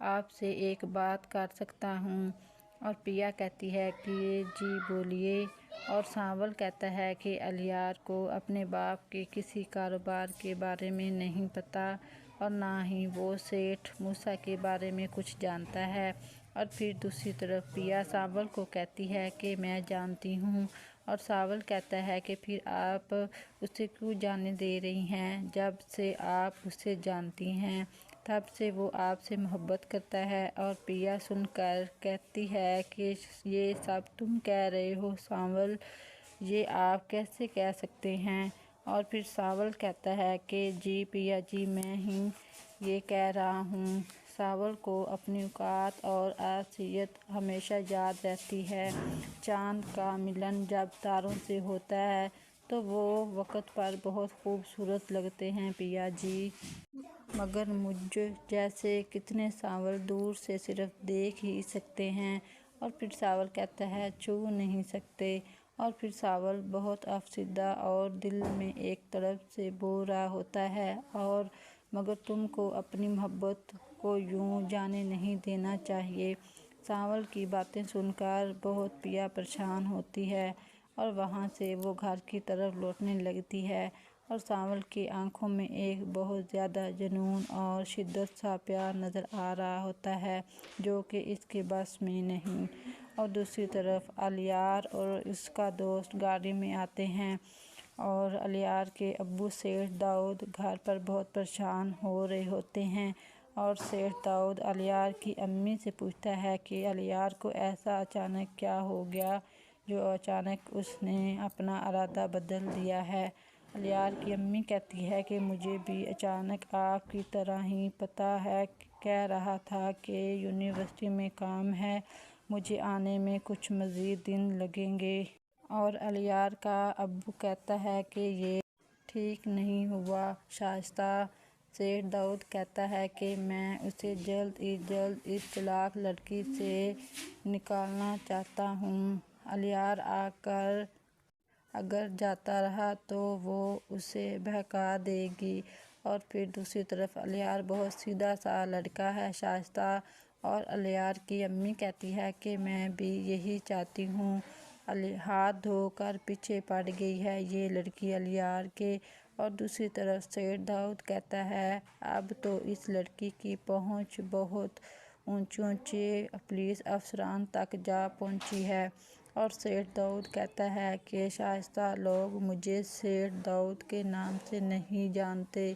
آپ سے ایک بات کر سکتا ہوں؟ اور پیا کہتی ہے کہ جی بولیے۔ اور سانول کہتا ہے کہ الیار کو اپنے باپ کے کسی کاروبار کے بارے میں نہیں پتہ اور نہ ہی وہ سیٹھ موسیٰ کے بارے میں کچھ جانتا ہے۔ اور پھر دوسری طرف پیا سانول کو کہتی ہے کہ میں جانتی ہوں، اور سانول کہتا ہے کہ پھر آپ اسے کیوں جانے دے رہی ہیں؟ جب سے آپ اسے جانتی ہیں تب سے وہ آپ سے محبت کرتا ہے۔ اور پیا سن کر کہتی ہے کہ یہ سب تم کہہ رہے ہو سانول، یہ آپ کیسے کہہ سکتے ہیں؟ اور پھر سانول کہتا ہے کہ جی پیا جی میں ہی یہ کہہ رہا ہوں۔ سانول کو اپنی اوقات اور حیثیت ہمیشہ یاد رہتی ہے۔ چاند کا ملن جب تاروں سے ہوتا ہے تو وہ وقت پر بہت خوبصورت لگتے ہیں پیا جی، مگر مجھ جیسے کتنے سانول دور سے صرف دیکھ ہی سکتے ہیں۔ اور پھر سانول کہتا ہے چھو نہیں سکتے۔ اور پھر سانول بہت افسردہ اور دل میں ایک طرف سے بو رہا ہوتا ہے، اور مگر تم کو اپنی محبت کو یوں جانے نہیں دینا چاہیے۔ سانول کی باتیں سن کر بہت پیا پریشان ہوتی ہے اور وہاں سے وہ گھر کی طرف لوٹنے لگتی ہے، اور سانول کی آنکھوں میں ایک بہت زیادہ جنون اور شدت سا پیار نظر آ رہا ہوتا ہے جو کہ اس کے بس میں نہیں۔ اور دوسری طرف الیار اور اس کا دوست گاڑی میں آتے ہیں، اور الیار کے ابو سیٹھ داؤد گھر پر بہت پریشان ہو رہے ہوتے ہیں، اور سیٹھ داؤد الیار کی امی سے پوچھتا ہے کہ الیار کو ایسا اچانک کیا ہو گیا جو اچانک اس نے اپنا ارادہ بدل دیا ہے۔ الیار کی امی کہتی ہے کہ مجھے بھی اچانک آپ کی طرح ہی پتہ ہے، کہہ رہا تھا کہ یونیورسٹی میں کام ہے، مجھے آنے میں کچھ مزید دن لگیں گے۔ اور الیار کا ابو کہتا ہے کہ یہ ٹھیک نہیں ہوا شائستہ۔ سیٹھ داؤد کہتا ہے کہ میں اسے جلد از جلد اس چالاک لڑکی سے نکالنا چاہتا ہوں۔ الیار اگر جاتا رہا تو وہ اسے بہکا دے گی۔ اور پھر دوسری طرف الیار بہت سیدھا سا لڑکا ہے شائستہ، اور الیار کی امی کہتی ہے کہ میں بھی یہی چاہتی ہوں۔ ہاتھ دھو کر پیچھے پڑ گئی ہے یہ لڑکی الیار کے۔ اور دوسری طرف سیٹھ داؤد کہتا ہے اب تو اس لڑکی کی پہنچ بہت اونچے پولیس افسران تک جا پہنچی ہے۔ اور سیٹھ داؤد کہتا ہے کہ شائستہ لوگ مجھے سیٹھ داؤد کے نام سے نہیں جانتے،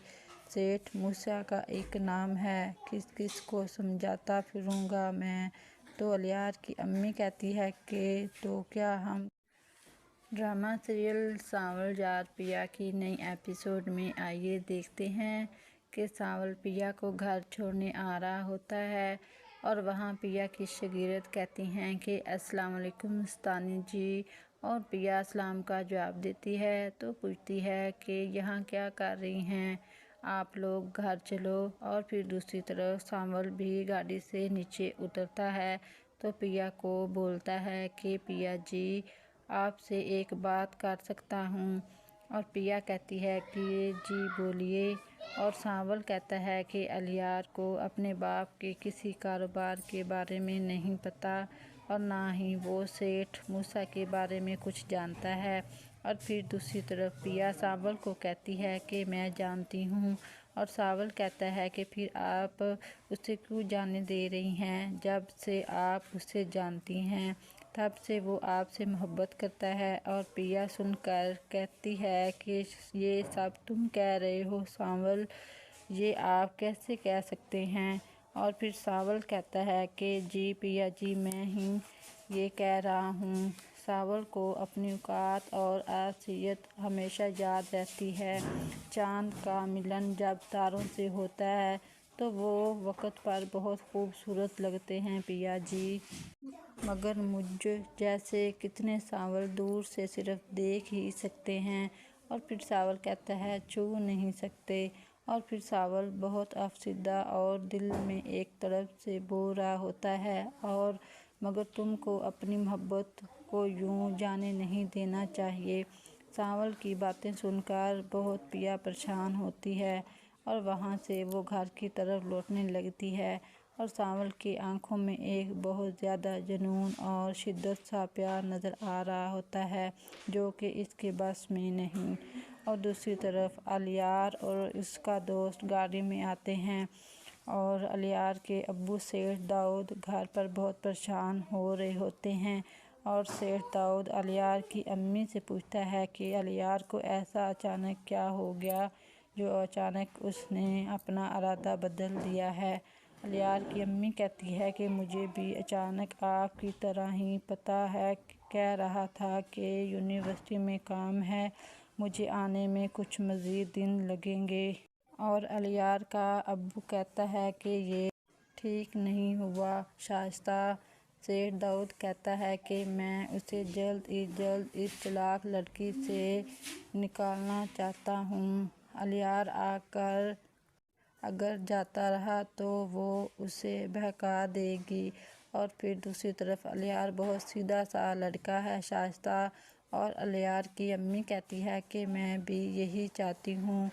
سیٹھ موسیٰ کا ایک نام ہے، کس کس کو سمجھاتا پھروں گا میں؟ تو الیار کی امی کہتی ہے کہ تو کیا ہم ڈرامہ سیریل سانول جار پیا کی نئی ایپیسوڈ میں آئیے دیکھتے ہیں کہ سانول پیا کو گھر چھوڑنے آ رہا ہوتا ہے، اور وہاں پیا کی شاگرد کہتی ہیں کہ السلام علیکم مستانی جی، اور پیا سلام کا جواب دیتی ہے تو پوچھتی ہے کہ یہاں کیا کر رہی ہیں آپ لوگ، گھر چلو۔ اور پھر دوسری طرف سانول بھی گاڑی سے نیچے اترتا ہے تو پیا کو بولتا ہے کہ پیا جی آپ سے ایک بات کر سکتا ہوں؟ اور پیا کہتی ہے کہ جی بولیے۔ اور سانول کہتا ہے کہ الیار کو اپنے باپ کے کسی کاروبار کے بارے میں نہیں پتہ اور نہ ہی وہ سیٹھ موسیٰ کے بارے میں کچھ جانتا ہے۔ اور پھر دوسری طرف پیا سانول کو کہتی ہے کہ میں جانتی ہوں، اور سانول کہتا ہے کہ پھر آپ اسے کیوں جانے دے رہی ہیں؟ جب سے آپ اسے جانتی ہیں تب سے وہ آپ سے محبت کرتا ہے۔ اور پیا سن کر کہتی ہے کہ یہ سب تم کہہ رہے ہو سانول، یہ آپ کیسے کہہ سکتے ہیں؟ اور پھر سانول کہتا ہے کہ جی پیا جی میں ہی یہ کہہ رہا ہوں۔ سانول کو اپنی اوقات اور حیثیت ہمیشہ یاد رہتی ہے۔ چاند کا ملن جب تاروں سے ہوتا ہے تو وہ وقت پر بہت خوبصورت لگتے ہیں پیا جی، مگر مجھ جیسے کتنے سانول دور سے صرف دیکھ ہی سکتے ہیں۔ اور پھر سانول کہتا ہے چھو نہیں سکتے۔ اور پھر سانول بہت افسردہ اور دل میں ایک طرف سے بو رہا ہوتا ہے، اور مگر تم کو اپنی محبت کو یوں جانے نہیں دینا چاہیے۔ سانول کی باتیں سن کر بہت پیا پریشان ہوتی ہے اور وہاں سے وہ گھر کی طرف لوٹنے لگتی ہے، اور سانول کی آنکھوں میں ایک بہت زیادہ جنون اور شدت سا پیار نظر آ رہا ہوتا ہے جو کہ اس کے بس میں نہیں۔ اور دوسری طرف الیار اور اس کا دوست گاڑی میں آتے ہیں اور الیار کے ابو سیٹھ داؤد گھر پر بہت پریشان ہو رہے ہوتے ہیں، اور سیٹھ داؤد الیار کی امی سے پوچھتا ہے کہ الیار کو ایسا اچانک کیا ہو گیا جو اچانک اس نے اپنا ارادہ بدل دیا ہے۔ الیار کی امی کہتی ہے کہ مجھے بھی اچانک آپ کی طرح ہی پتہ ہے، کہہ رہا تھا کہ یونیورسٹی میں کام ہے، مجھے آنے میں کچھ مزید دن لگیں گے۔ اور الیار کا ابو کہتا ہے کہ یہ ٹھیک نہیں ہوا شائستہ۔ سیٹھ داؤد کہتا ہے کہ میں اسے جلد از جلد اس چلاک لڑکی سے نکالنا چاہتا ہوں۔ الیار اگر جاتا رہا تو وہ اسے بہکا دے گی۔ اور پھر دوسری طرف الیار بہت سیدھا سا لڑکا ہے شائستہ، اور الیار کی امی کہتی ہے کہ میں بھی یہی چاہتی ہوں۔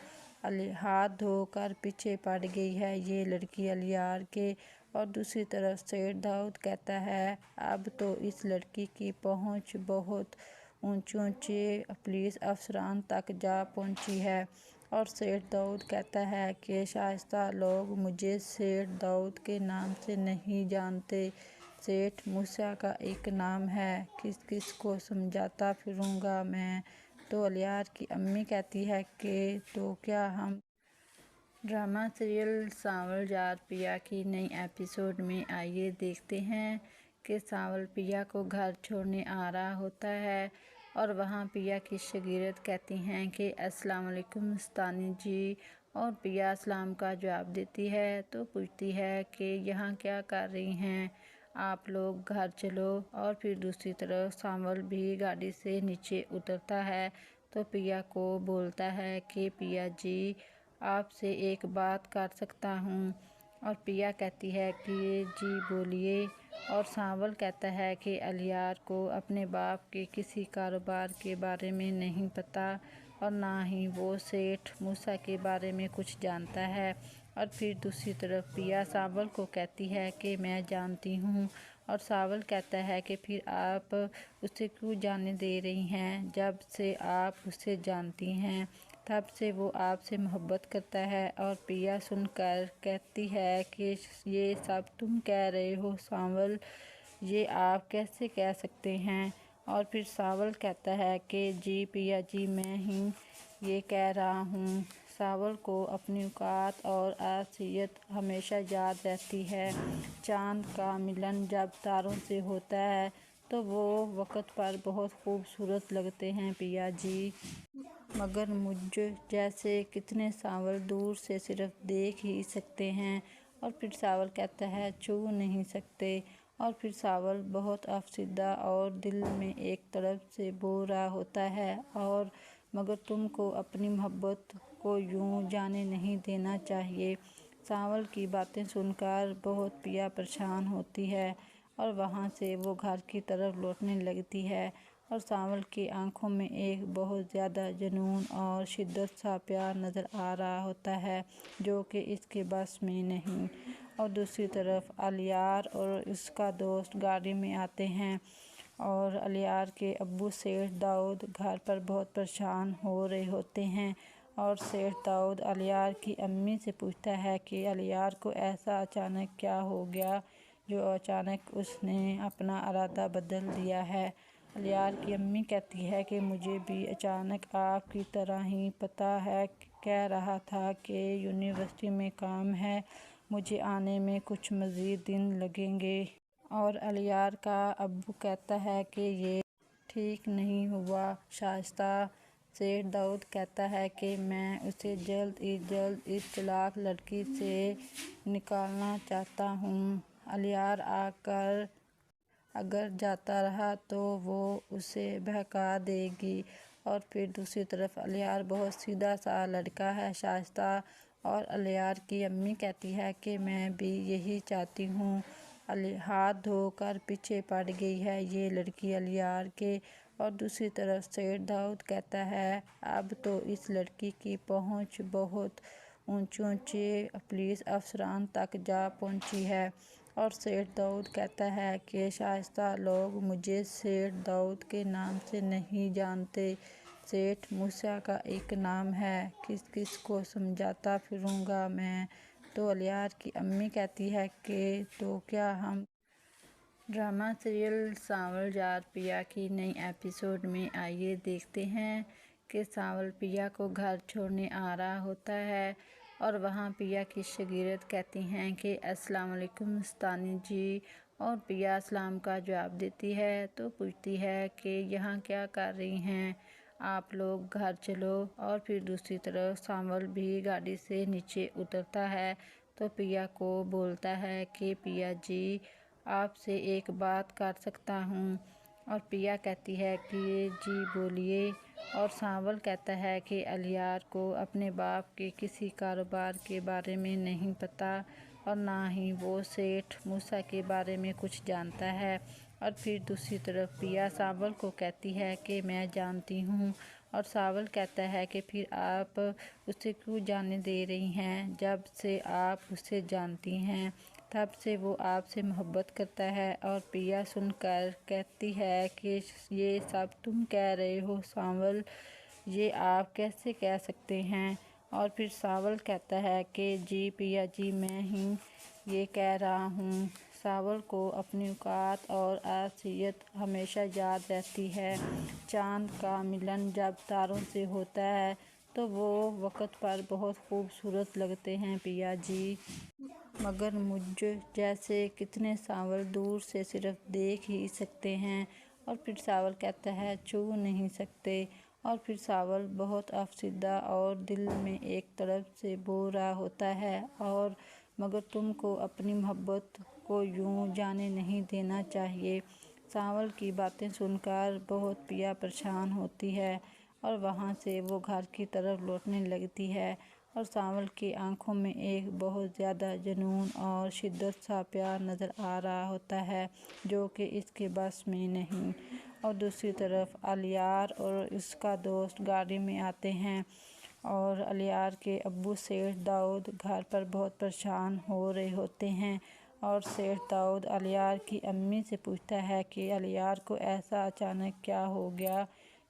ہاتھ دھو کر پیچھے پڑ گئی ہے یہ لڑکی الیار کے۔ اور دوسری طرف سیٹھ داؤد کہتا ہے اب تو اس لڑکی کی پہنچ بہت اونچے پولیس افسران تک جا پہنچی ہے۔ اور سیٹھ داؤد کہتا ہے کہ شائستہ لوگ مجھے سیٹھ داؤد کے نام سے نہیں جانتے، سیٹھ موسیٰ کا ایک نام ہے، کس کس کو سمجھاتا پھروں گا میں۔ تو الیار کی امی کہتی ہے کہ تو کیا ہم ڈرامہ سیریل سانول جات پیا کی نئی ایپیسوڈ میں آئیے دیکھتے ہیں کہ سانول پیا کو گھر چھوڑنے آ رہا ہوتا ہے، اور وہاں پیا کی شاگرد کہتی ہیں کہ السلام علیکم مستانی جی، اور پیا سلام کا جواب دیتی ہے تو پوچھتی ہے کہ یہاں کیا کر رہی ہیں آپ لوگ، گھر چلو۔ اور پھر دوسری طرف سانول بھی گاڑی سے نیچے اترتا ہے تو پیا کو بولتا ہے کہ پیا جی آپ سے ایک بات کر سکتا ہوں؟ اور پیا کہتی ہے کہ جی بولیے۔ اور سانول کہتا ہے کہ الیار کو اپنے باپ کے کسی کاروبار کے بارے میں نہیں پتہ، اور نہ ہی وہ سیٹھ موسیٰ کے بارے میں کچھ جانتا ہے۔ اور پھر دوسری طرف پیا سانول کو کہتی ہے کہ میں جانتی ہوں، اور سانول کہتا ہے کہ پھر آپ اسے کیوں جانے دے رہی ہیں، جب سے آپ اسے جانتی ہیں تب سے وہ آپ سے محبت کرتا ہے۔ اور پیا سن کر کہتی ہے کہ یہ سب تم کہہ رہے ہو سانول، یہ آپ کیسے کہہ سکتے ہیں؟ اور پھر سانول کہتا ہے کہ جی پیا جی میں ہی یہ کہہ رہا ہوں۔ سانول کو اپنی اوقات اور حیثیت ہمیشہ یاد رہتی ہے، چاند کا ملن جب تاروں سے ہوتا ہے تو وہ وقت پر بہت خوبصورت لگتے ہیں پیا جی، مگر مجھ جیسے کتنے سانول دور سے صرف دیکھ ہی سکتے ہیں۔ اور پھر سانول کہتا ہے چھو نہیں سکتے۔ اور پھر سانول بہت افسردہ اور دل میں ایک طرف سے بول رہا ہوتا ہے اور مگر تم کو اپنی محبت کو یوں جانے نہیں دینا چاہیے۔ سانول کی باتیں سن کر بہت پیا پریشان ہوتی ہے اور وہاں سے وہ گھر کی طرف لوٹنے لگتی ہے، اور سانول کی آنکھوں میں ایک بہت زیادہ جنون اور شدت سا پیار نظر آ رہا ہوتا ہے جو کہ اس کے بس میں نہیں۔ اور دوسری طرف الیار اور اس کا دوست گاڑی میں آتے ہیں اور الیار کے ابو سیٹھ داؤد گھر پر بہت پریشان ہو رہے ہوتے ہیں، اور سیٹھ داؤد الیار کی امی سے پوچھتا ہے کہ الیار کو ایسا اچانک کیا ہو گیا جو اچانک اس نے اپنا ارادہ بدل دیا ہے۔ الیار کی امی کہتی ہے کہ مجھے بھی اچانک آپ کی طرح ہی پتہ ہے، کہہ رہا تھا کہ یونیورسٹی میں کام ہے، مجھے آنے میں کچھ مزید دن لگیں گے۔ اور الیار کا ابو کہتا ہے کہ یہ ٹھیک نہیں ہوا شائستہ۔ سیٹھ داؤد کہتا ہے کہ میں اسے جلد از جلد اس چلاک لڑکی سے نکالنا چاہتا ہوں۔ الیار اگر جاتا رہا تو وہ اسے بہکا دے گی۔ اور پھر دوسری طرف الیار بہت سیدھا سا لڑکا ہے شائستہ، اور الیار کی امی کہتی ہے کہ میں بھی یہی چاہتی ہوں۔ ہاتھ دھو کر پیچھے پڑ گئی ہے یہ لڑکی الیار کے۔ اور دوسری طرف سیٹھ داؤد کہتا ہے اب تو اس لڑکی کی پہنچ بہت اونچے اونچے پولیس افسران تک جا پہنچی ہے۔ اور سیٹھ داؤد کہتا ہے کہ شائستہ لوگ مجھے سیٹھ داؤد کے نام سے نہیں جانتے، سیٹھ موسیٰ کا ایک نام ہے، کس کس کو سمجھاتا پھروں گا میں۔ تو الیار کی امی کہتی ہے کہ تو کیا ہم ڈرامہ سیریل سانول جار پیا کی نئی ایپیسوڈ میں آئیے دیکھتے ہیں کہ سانول پیا کو گھر چھوڑنے آ رہا ہوتا ہے اور وہاں پیا کی شاگرد کہتی ہیں کہ السلام علیکم مستانی جی، اور پیا سلام کا جواب دیتی ہے تو پوچھتی ہے کہ یہاں کیا کر رہی ہیں آپ لوگ، گھر چلو۔ اور پھر دوسری طرف سانول بھی گاڑی سے نیچے اترتا ہے تو پیا کو بولتا ہے کہ پیا جی آپ سے ایک بات کر سکتا ہوں؟ اور پیا کہتی ہے کہ جی بولیے۔ اور سانول کہتا ہے کہ الیار کو اپنے باپ کے کسی کاروبار کے بارے میں نہیں پتہ اور نہ ہی وہ سیٹھ موسیٰ کے بارے میں کچھ جانتا ہے۔ اور پھر دوسری طرف پیا سانول کو کہتی ہے کہ میں جانتی ہوں، اور سانول کہتا ہے کہ پھر آپ اسے کیوں جانے دے رہی ہیں؟ جب سے آپ اسے جانتی ہیں تب سے وہ آپ سے محبت کرتا ہے۔ اور پیا سن کر کہتی ہے کہ یہ سب تم کہہ رہے ہو سانول، یہ آپ کیسے کہہ سکتے ہیں؟ اور پھر سانول کہتا ہے کہ جی پیا جی میں ہی یہ کہہ رہا ہوں۔ سانول کو اپنی اوقات اور حیثیت ہمیشہ یاد رہتی ہے۔ چاند کا ملن جب تاروں سے ہوتا ہے تو وہ وقت پر بہت خوبصورت لگتے ہیں پیا جی، مگر مجھ جیسے کتنے سانول دور سے صرف دیکھ ہی سکتے ہیں۔ اور پھر سانول کہتا ہے چھو نہیں سکتے۔ اور پھر سانول بہت افسردہ اور دل میں ایک طرف سے بو رہا ہوتا ہے، اور مگر تم کو اپنی محبت کو یوں جانے نہیں دینا چاہیے۔ سانول کی باتیں سن کر بہت پیا پریشان ہوتی ہے اور وہاں سے وہ گھر کی طرف لوٹنے لگتی ہے، اور سانول کی آنکھوں میں ایک بہت زیادہ جنون اور شدت سا پیار نظر آ رہا ہوتا ہے جو کہ اس کے بس میں نہیں۔ اور دوسری طرف الیار اور اس کا دوست گاڑی میں آتے ہیں اور الیار کے ابو سیٹھ داؤد گھر پر بہت پریشان ہو رہے ہوتے ہیں، اور سیٹھ داؤد الیار کی امی سے پوچھتا ہے کہ الیار کو ایسا اچانک کیا ہو گیا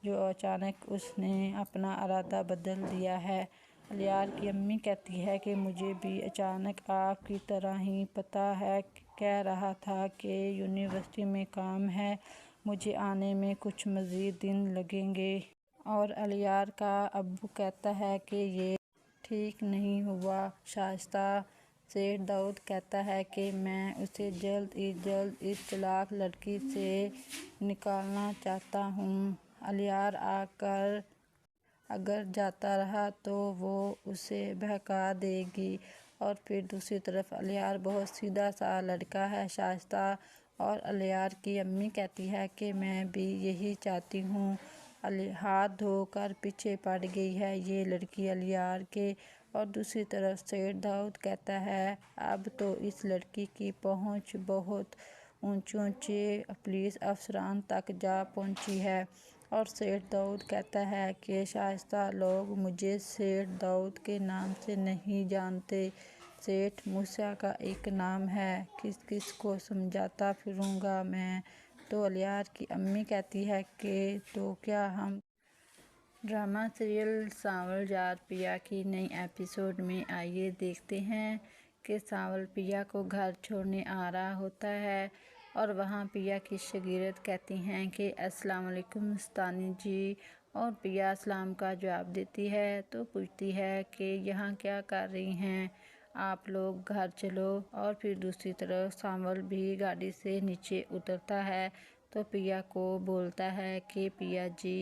جو اچانک اس نے اپنا ارادہ بدل دیا ہے۔ الیار کی امی کہتی ہے کہ مجھے بھی اچانک آپ کی طرح ہی پتہ ہے، کہہ رہا تھا کہ یونیورسٹی میں کام ہے، مجھے آنے میں کچھ مزید دن لگیں گے۔ اور الیار کا ابو کہتا ہے کہ یہ ٹھیک نہیں ہوا شائستہ۔ سیٹھ داؤد کہتا ہے کہ میں اسے جلد از جلد اس چالاک لڑکی سے نکالنا چاہتا ہوں۔ الیار اگر جاتا رہا تو وہ اسے بہکا دے گی۔ اور پھر دوسری طرف الیار بہت سیدھا سا لڑکا ہے شائستہ، اور الیار کی امی کہتی ہے کہ میں بھی یہی چاہتی ہوں۔ ہاتھ دھو کر پیچھے پڑ گئی ہے یہ لڑکی الیار کے۔ اور دوسری طرف سیٹھ داؤد کہتا ہے اب تو اس لڑکی کی پہنچ بہت اونچے اونچے پولیس افسران تک جا پہنچی ہے۔ اور سیٹھ داؤد کہتا ہے کہ شائستہ لوگ مجھے سیٹھ داؤد کے نام سے نہیں جانتے، سیٹھ موسیٰ کا ایک نام ہے، کس کس کو سمجھاتا پھروں گا میں۔ تو الیار کی امی کہتی ہے کہ تو کیا ہم ڈرامہ سیریل سانول جار پیا کی نئی ایپیسوڈ میں آئیے دیکھتے ہیں کہ سانول پیا کو گھر چھوڑنے آ رہا ہوتا ہے اور وہاں پیا کی شاگرد کہتی ہیں کہ السلام علیکم مستانی جی، اور پیا سلام کا جواب دیتی ہے تو پوچھتی ہے کہ یہاں کیا کر رہی ہیں آپ لوگ، گھر چلو۔ اور پھر دوسری طرف سانول بھی گاڑی سے نیچے اترتا ہے تو پیا کو بولتا ہے کہ پیا جی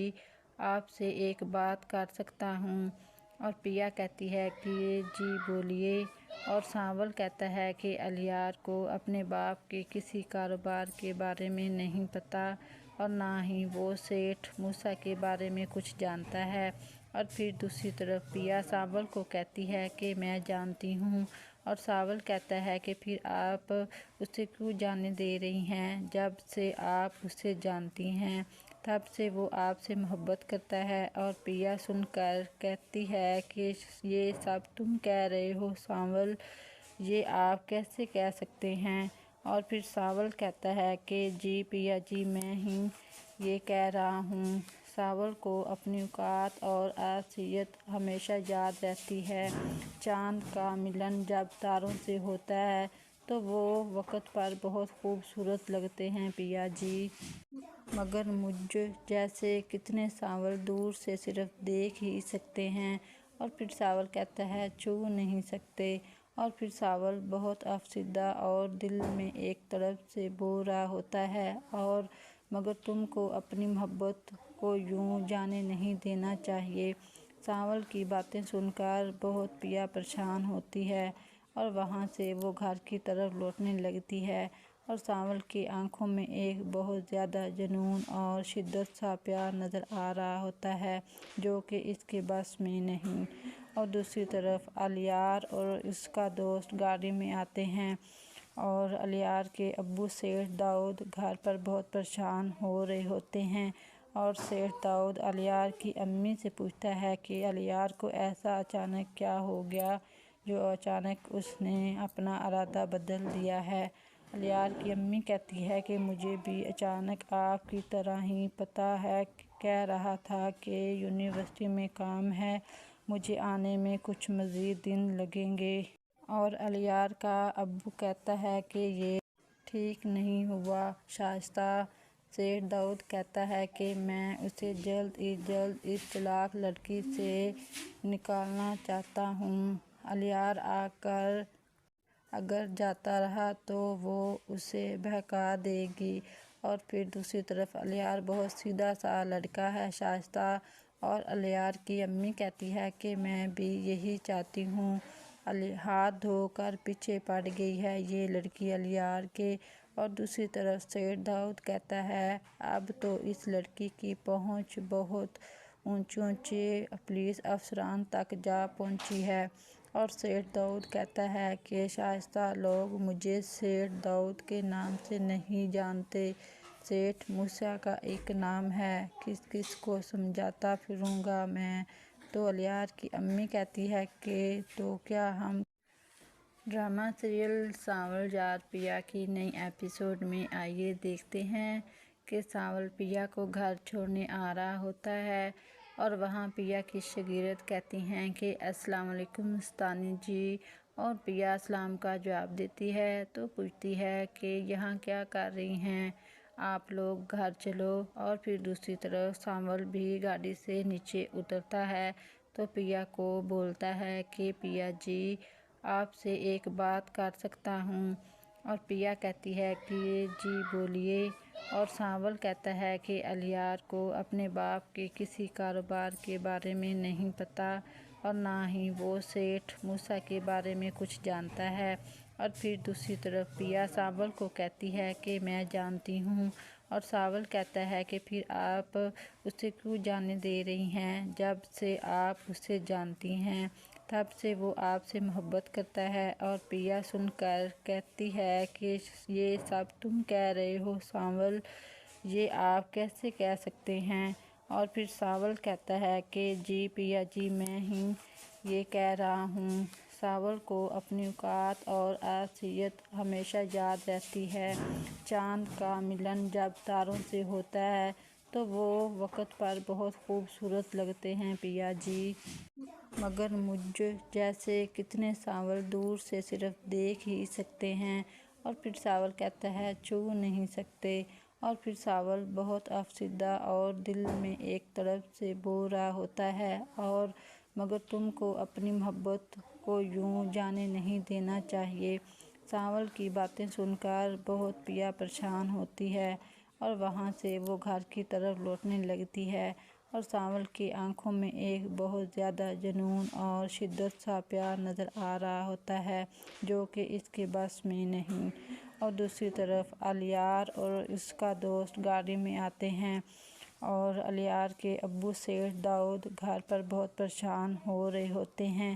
آپ سے ایک بات کر سکتا ہوں؟ اور پیا کہتی ہے کہ جی بولیے۔ اور سانول کہتا ہے کہ الیار کو اپنے باپ کے کسی کاروبار کے بارے میں نہیں پتہ اور نہ ہی وہ سیٹھ موسیٰ کے بارے میں کچھ جانتا ہے۔ اور پھر دوسری طرف پیا سانول کو کہتی ہے کہ میں جانتی ہوں، اور ساول کہتا ہے کہ پھر آپ اسے کیوں جانے دے رہی ہیں؟ جب سے آپ اسے جانتی ہیں تب سے وہ آپ سے محبت کرتا ہے۔ اور پیا سن کر کہتی ہے کہ یہ سب تم کہہ رہے ہو ساول، یہ آپ کیسے کہہ سکتے ہیں؟ اور پھر ساول کہتا ہے کہ جی پیا جی میں ہی یہ کہہ رہا ہوں۔ ساول کو اپنی اوقات اور حیثیت ہمیشہ یاد رہتی ہے۔ چاند کا ملن جب تاروں سے ہوتا ہے تو وہ وقت پر بہت خوبصورت لگتے ہیں پیا جی، مگر مجھ جیسے کتنے ساول دور سے صرف دیکھ ہی سکتے ہیں۔ اور پھر ساول کہتا ہے چھو نہیں سکتے۔ اور پھر ساول بہت افسردہ اور دل میں ایک طرف سے بو رہا ہوتا ہے اور مگر تم کو اپنی محبت کو یوں جانے نہیں دینا چاہیے۔ ساول کی باتیں سن کر بہت پیا پریشان ہوتی ہے اور وہاں سے وہ گھر کی طرف لوٹنے لگتی ہے اور ساول کی آنکھوں میں ایک بہت زیادہ جنون اور شدت سا پیار نظر آ رہا ہوتا ہے جو کہ اس کے بس میں نہیں۔ اور دوسری طرف الیار اور اس کا دوست گاڑی میں آتے ہیں اور الیار کے ابو سیٹھ داؤد گھر پر بہت پریشان ہو رہے ہوتے ہیں اور سیٹھ داؤد الیار کی امی سے پوچھتا ہے کہ الیار کو ایسا اچانک کیا ہو گیا جو اچانک اس نے اپنا ارادہ بدل دیا ہے۔ الیار کی امی کہتی ہے کہ مجھے بھی اچانک آپ کی طرح ہی پتہ ہے، کہہ رہا تھا کہ یونیورسٹی میں کام ہے، مجھے آنے میں کچھ مزید دن لگیں گے۔ اور الیار کا ابو کہتا ہے کہ یہ ٹھیک نہیں ہوا شائستہ۔ سیٹھ داؤد کہتا ہے کہ میں اسے جلد از جلد اس چلاک لڑکی سے نکالنا چاہتا ہوں۔ الیار اگر جاتا رہا تو وہ اسے بہکا دے گی۔ اور پھر دوسری طرف الیار بہت سیدھا سا لڑکا ہے شائستہ، اور الیار کی امی کہتی ہے کہ میں بھی یہی چاہتی ہوں۔ ہاتھ دھو کر پیچھے پڑ گئی ہے یہ لڑکی الیار کے۔ اور دوسری طرف سیٹھ داؤد کہتا ہے اب تو اس لڑکی کی پہنچ بہت اونچے پولیس افسران تک جا پہنچی ہے۔ اور سیٹھ داؤد کہتا ہے کہ شائستہ لوگ مجھے سیٹھ داؤد کے نام سے نہیں جانتے، سیٹھ موسیٰ کا ایک نام ہے، کس کس کو سمجھاتا پھروں گا میں؟ تو الیار کی امی کہتی ہے کہ تو کیا ہم ڈرامہ سیریل ساول جات پیا کی نئی ایپیسوڈ میں آئیے دیکھتے ہیں کہ ساول پیا کو گھر چھوڑنے آ رہا ہوتا ہے اور وہاں پیا کی شاگرد کہتی ہیں کہ السلام علیکم مستانی جی، اور پیا سلام کا جواب دیتی ہے تو پوچھتی ہے کہ یہاں کیا کر رہی ہیں آپ لوگ، گھر چلو۔ اور پھر دوسری طرف ساول بھی گاڑی سے نیچے اترتا ہے تو پیا کو بولتا ہے کہ پیا جی آپ سے ایک بات کر سکتا ہوں؟ اور پیا کہتی ہے کہ جی بولیے۔ اور ساول کہتا ہے کہ الیار کو اپنے باپ کے کسی کاروبار کے بارے میں نہیں پتہ اور نہ ہی وہ سیٹھ موسیٰ کے بارے میں کچھ جانتا ہے۔ اور پھر دوسری طرف پیا ساول کو کہتی ہے کہ میں جانتی ہوں، اور ساول کہتا ہے کہ پھر آپ اسے کیوں جانے دے رہی ہیں؟ جب سے آپ اسے جانتی ہیں تب سے وہ آپ سے محبت کرتا ہے۔ اور پیا سن کر کہتی ہے کہ یہ سب تم کہہ رہے ہو ساول، یہ آپ کیسے کہہ سکتے ہیں؟ اور پھر ساول کہتا ہے کہ جی پیا جی میں ہی یہ کہہ رہا ہوں۔ ساول کو اپنی اوقات اور حیثیت ہمیشہ یاد رہتی ہے۔ چاند کا ملن جب تاروں سے ہوتا ہے تو وہ وقت پر بہت خوبصورت لگتے ہیں پیا جی، مگر مجھ جیسے کتنے ساول دور سے صرف دیکھ ہی سکتے ہیں۔ اور پھر ساول کہتا ہے چھو نہیں سکتے۔ اور پھر ساول بہت افسردہ اور دل میں ایک طرف سے بو رہا ہوتا ہے اور مگر تم کو اپنی محبت کو یوں جانے نہیں دینا چاہیے۔ ساول کی باتیں سن کر بہت پیا پریشان ہوتی ہے اور وہاں سے وہ گھر کی طرف لوٹنے لگتی ہے اور ساول کی آنکھوں میں ایک بہت زیادہ جنون اور شدت سا پیار نظر آ رہا ہوتا ہے جو کہ اس کے بس میں نہیں۔ اور دوسری طرف الیار اور اس کا دوست گاڑی میں آتے ہیں اور الیار کے ابو سیٹھ داؤد گھر پر بہت پریشان ہو رہے ہوتے ہیں